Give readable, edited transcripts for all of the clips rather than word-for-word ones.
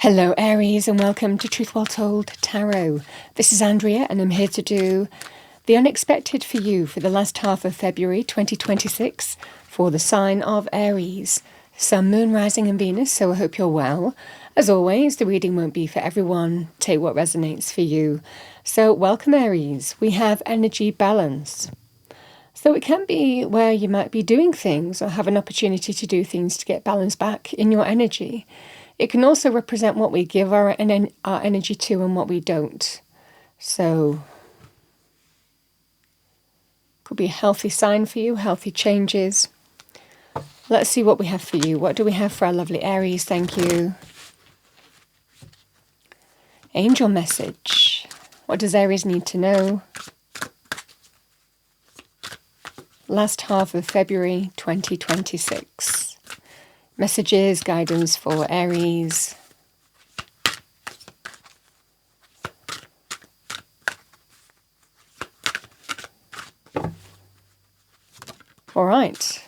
Hello Aries and welcome to Truth Well Told Tarot. This is Andrea and I'm here to do the unexpected for you for the last half of February 2026 for the sign of Aries. Sun, Moon, Rising and Venus, so I hope you're well. As always, the reading won't be for everyone. Take what resonates for you. So welcome Aries. We have energy balance. So it can be where you might be doing things or have an opportunity to do things to get balance back in your energy. It can also represent what we give our energy to and what we don't. So, could be a healthy sign for you, healthy changes. Let's see what we have for you. What do we have for our lovely Aries? Thank you. Angel message. What does Aries need to know? Last half of February 2026. Messages, guidance for Aries. All right.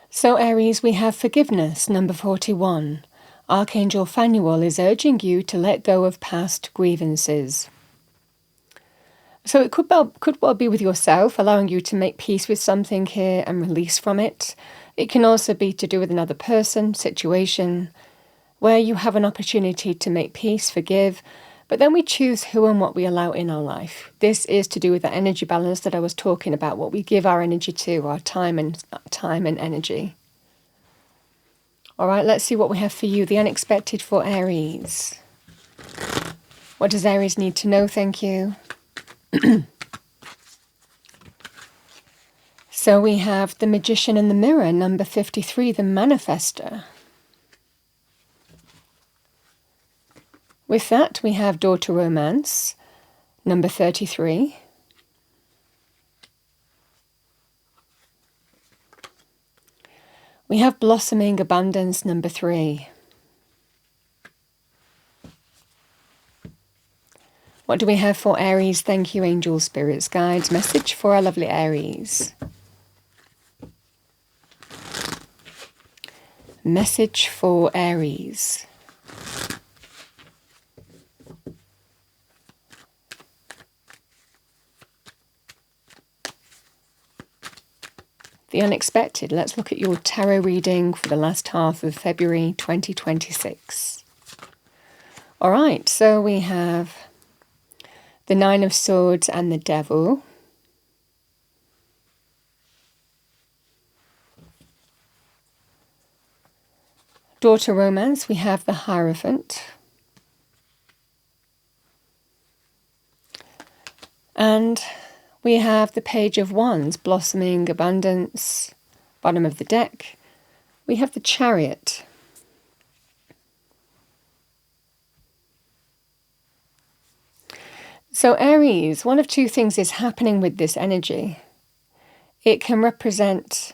So Aries, we have forgiveness, number 41. Archangel Phanuel is urging you to let go of past grievances. So it could well be with yourself, allowing you to make peace with something here and release from it. It can also be to do with another person, situation, where you have an opportunity to make peace, forgive, but then we choose who and what we allow in our life. This is to do with the energy balance that I was talking about, what we give our energy to, our time and energy. All right, let's see what we have for you, the unexpected for Aries. What does Aries need to know? Thank you. So we have the Magician and the Mirror, number 53, the Manifester. With that, we have Daughter Romance, number 33. We have Blossoming Abundance, number 3. What do we have for Aries? Thank you, angels, spirits, guides. Message for our lovely Aries. Message for Aries. The unexpected. Let's look at your tarot reading for the last half of February 2026. All right, so we have the Nine of Swords and the Devil. Daughter Romance, we have the Hierophant. And we have the Page of Wands, Blossoming Abundance, bottom of the deck. We have the Chariot. So Aries, one of two things is happening with this energy. It can represent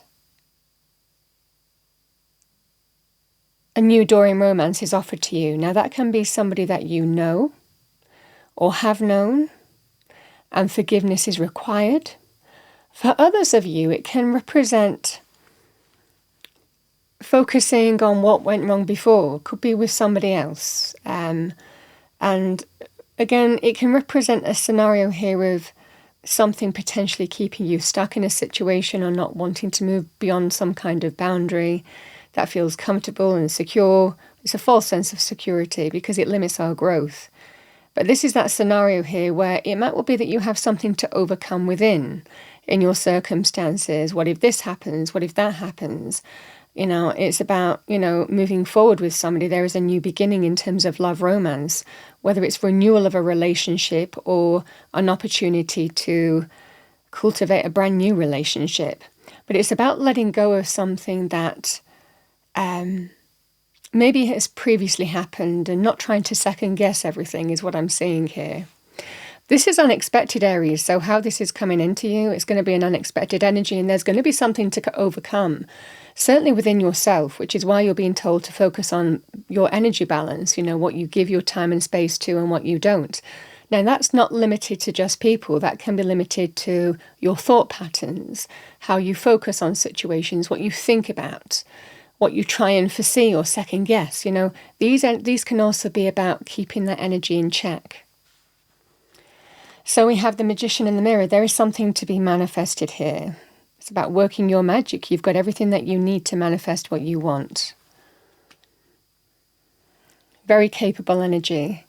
a new door in romance is offered to you. Now that can be somebody that you know or have known, and forgiveness is required. For others of you, it can represent focusing on what went wrong before. Could be with somebody else. And again, it can represent a scenario here of something potentially keeping you stuck in a situation or not wanting to move beyond some kind of boundary that feels comfortable and secure. It's a false sense of security because it limits our growth. But this is that scenario here where it might well be that you have something to overcome within in your circumstances. What if this happens? What if that happens? You know, it's about, moving forward with somebody. There is a new beginning in terms of love romance, whether it's renewal of a relationship or an opportunity to cultivate a brand new relationship. But it's about letting go of something that maybe has previously happened and not trying to second guess everything is what I'm seeing here. This is unexpected, Aries, so how this is coming into you, it's going to be an unexpected energy and there's going to be something to overcome, certainly within yourself, which is why you're being told to focus on your energy balance, what you give your time and space to and what you don't. Now, that's not limited to just people. That can be limited to your thought patterns, how you focus on situations, what you think about, what you try and foresee or second guess. These can also be about keeping that energy in check. So we have the Magician and the Mirror. There is something to be manifested here. It's about working your magic. You've got everything that you need to manifest what you want. Very capable energy.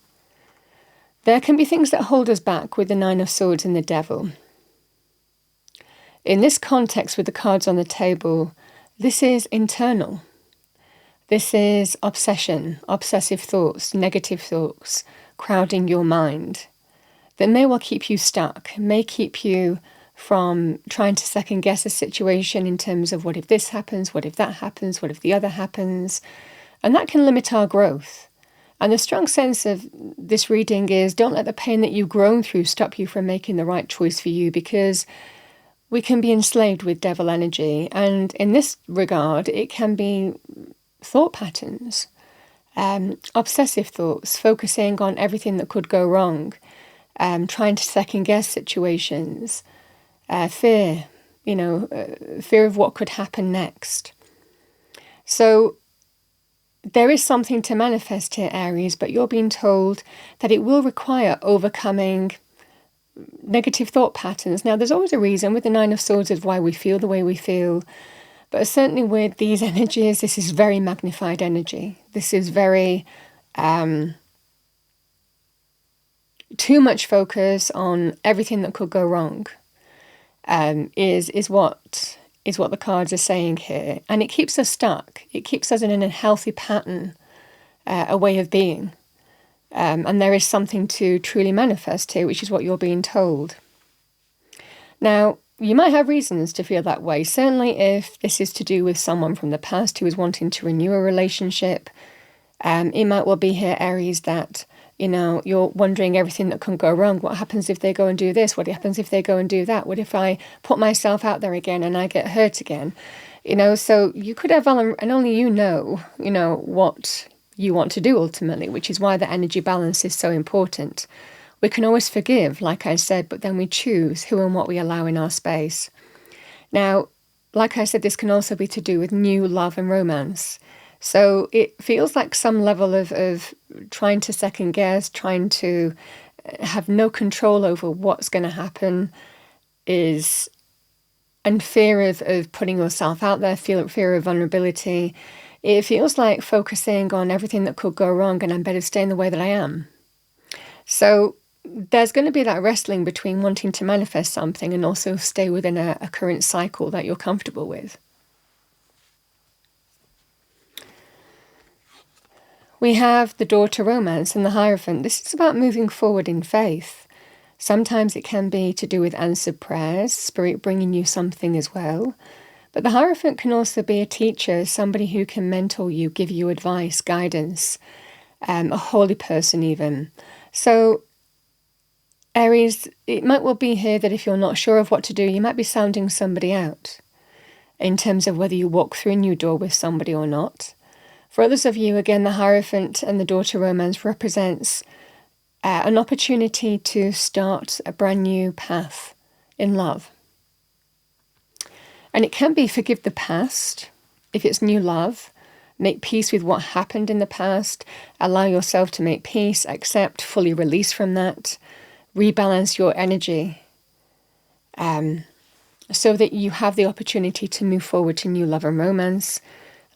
There can be things that hold us back with the Nine of Swords and the Devil. In this context, with the cards on the table, this is internal. This is obsession, obsessive thoughts, negative thoughts, crowding your mind. That may well keep you stuck, may keep you from trying to second guess a situation in terms of what if this happens, what if that happens, what if the other happens. And that can limit our growth. And the strong sense of this reading is don't let the pain that you've grown through stop you from making the right choice for you, because we can be enslaved with devil energy. And in this regard, it can be thought patterns, obsessive thoughts, focusing on everything that could go wrong, trying to second guess situations, fear, fear of what could happen next. So there is something to manifest here, Aries, but you're being told that it will require overcoming negative thought patterns. Now, there's always a reason with the Nine of Swords of why we feel the way we feel, but certainly with these energies, this is very magnified energy. This is very too much focus on everything that could go wrong. Is what the cards are saying here, and it keeps us stuck. It keeps us in a healthy pattern, a way of being, and there is something to truly manifest here, which is what you're being told. Now, you might have reasons to feel that way. Certainly, if this is to do with someone from the past who is wanting to renew a relationship, it might well be here, Aries, that you're wondering everything that can go wrong. What happens if they go and do this? What happens if they go and do that? What if I put myself out there again and I get hurt again? So you could have, and only what you want to do ultimately, which is why the energy balance is so important. We can always forgive, like I said, but then we choose who and what we allow in our space. Now, like I said, this can also be to do with new love and romance. So it feels like some level of trying to second guess, trying to have no control over what's going to happen and fear of putting yourself out there, fear of vulnerability. It feels like focusing on everything that could go wrong and I'm better staying the way that I am. So there's going to be that wrestling between wanting to manifest something and also stay within a current cycle that you're comfortable with. We have the Door to Romance and the Hierophant. This is about moving forward in faith. Sometimes it can be to do with answered prayers, Spirit bringing you something as well. But the Hierophant can also be a teacher, somebody who can mentor you, give you advice, guidance, a holy person even. So, Aries, it might well be here that if you're not sure of what to do, you might be sounding somebody out in terms of whether you walk through a new door with somebody or not. For others of you, again, the Hierophant and the Door to Romance represents an opportunity to start a brand new path in love. And it can be forgive the past, if it's new love, make peace with what happened in the past, allow yourself to make peace, accept, fully release from that, rebalance your energy, so that you have the opportunity to move forward to new love and romance.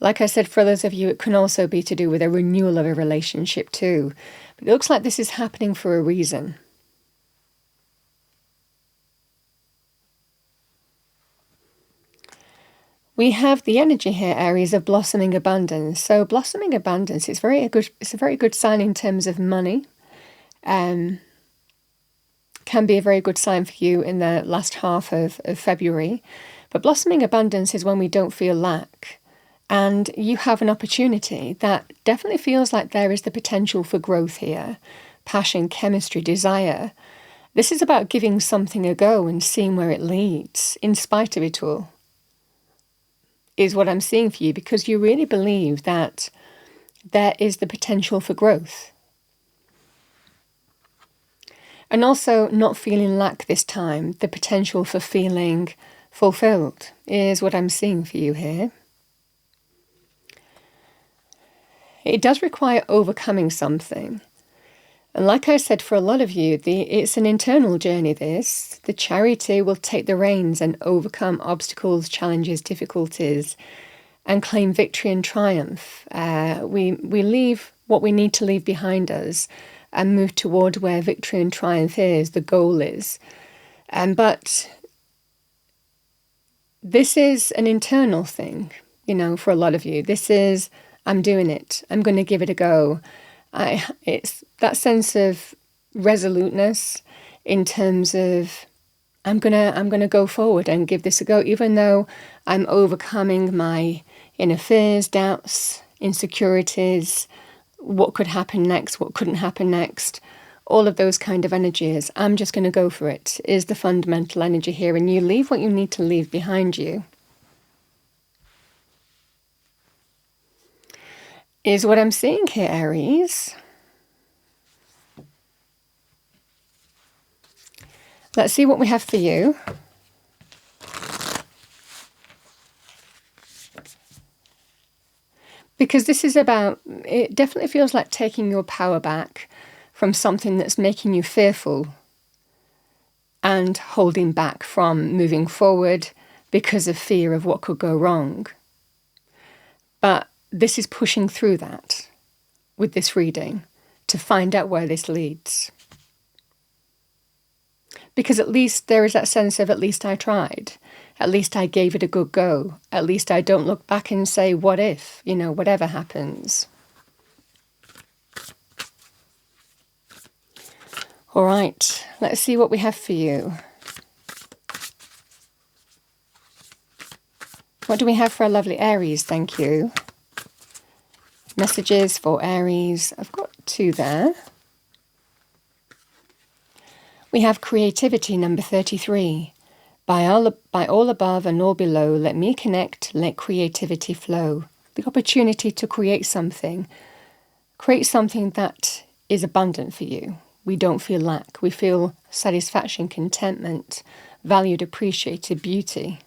Like I said, for others of you, it can also be to do with a renewal of a relationship too. But it looks like this is happening for a reason. We have the energy here, Aries, of blossoming abundance. So blossoming abundance is it's a very good sign in terms of money. Can be a very good sign for you in the last half of February. But blossoming abundance is when we don't feel lack. And you have an opportunity that definitely feels like there is the potential for growth here. Passion, chemistry, desire. This is about giving something a go and seeing where it leads, in spite of it all, is what I'm seeing for you, because you really believe that there is the potential for growth. And also not feeling lack this time, the potential for feeling fulfilled is what I'm seeing for you here. it does require overcoming something. And like I said, for a lot of you, it's an internal journey, this. The Chariot will take the reins and overcome obstacles, challenges, difficulties, and claim victory and triumph. We leave what we need to leave behind us and move toward where victory and triumph is, the goal is. But this is an internal thing, for a lot of you. This is, I'm doing it. I'm going to give it a go. It's that sense of resoluteness in terms of I'm gonna go forward and give this a go, even though I'm overcoming my inner fears, doubts, insecurities, what could happen next, what couldn't happen next, all of those kind of energies. I'm just going to go for it is the fundamental energy here, and you leave what you need to leave behind you. Is what I'm seeing here, Aries. Let's see what we have for you. Because this is about, it definitely feels like taking your power back from something that's making you fearful and holding back from moving forward because of fear of what could go wrong. But this is pushing through that with this reading to find out where this leads. Because at least there is that sense of, at least I tried. At least I gave it a good go. At least I don't look back and say, what if, whatever happens. All right, let's see what we have for you. What do we have for our lovely Aries? Thank you. Messages for Aries. I've got 2 there. We have creativity, number 33. By all above and all below, let me connect, let creativity flow. The opportunity to create something that is abundant for you. We don't feel lack. We feel satisfaction, contentment, valued, appreciated, beauty.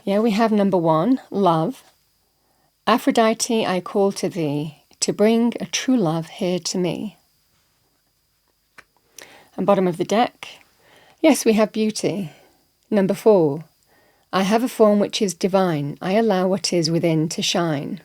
Yeah, we have number 1, love. Aphrodite, I call to thee, to bring a true love here to me. And bottom of the deck, yes, we have beauty. Number 4, I have a form which is divine. I allow what is within to shine.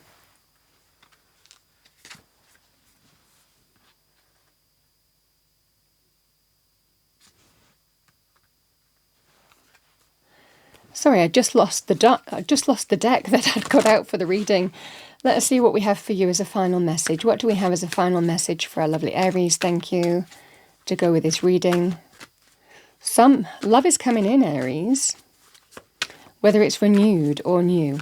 Sorry, I just lost the deck that I'd got out for the reading. Let us see what we have for you as a final message. What do we have as a final message for our lovely Aries? Thank you. To go with this reading. Some love is coming in, Aries, whether it's renewed or new.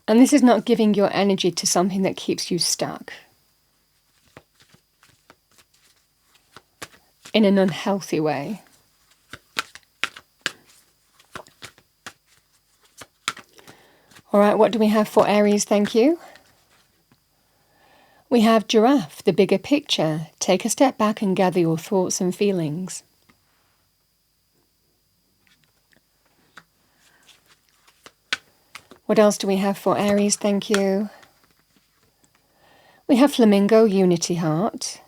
And this is not giving your energy to something that keeps you stuck in an unhealthy way. All right, what do we have for Aries? Thank you. We have giraffe, the bigger picture. Take a step back and gather your thoughts and feelings. What else do we have for Aries? Thank you. We have flamingo, unity heart.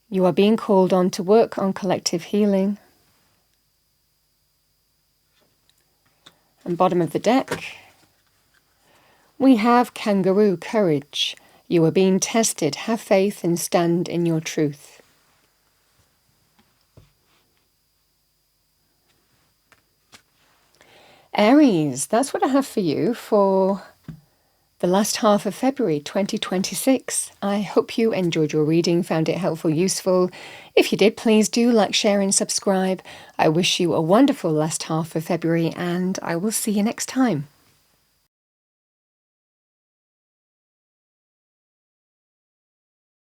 You are being called on to work on collective healing. And bottom of the deck, we have kangaroo, courage. You are being tested. Have faith and stand in your truth. Aries, that's what I have for you for the last half of February 2026. I hope you enjoyed your reading, found it helpful, useful. If you did, please do like, share and subscribe. I wish you a wonderful last half of February, and I will see you next time.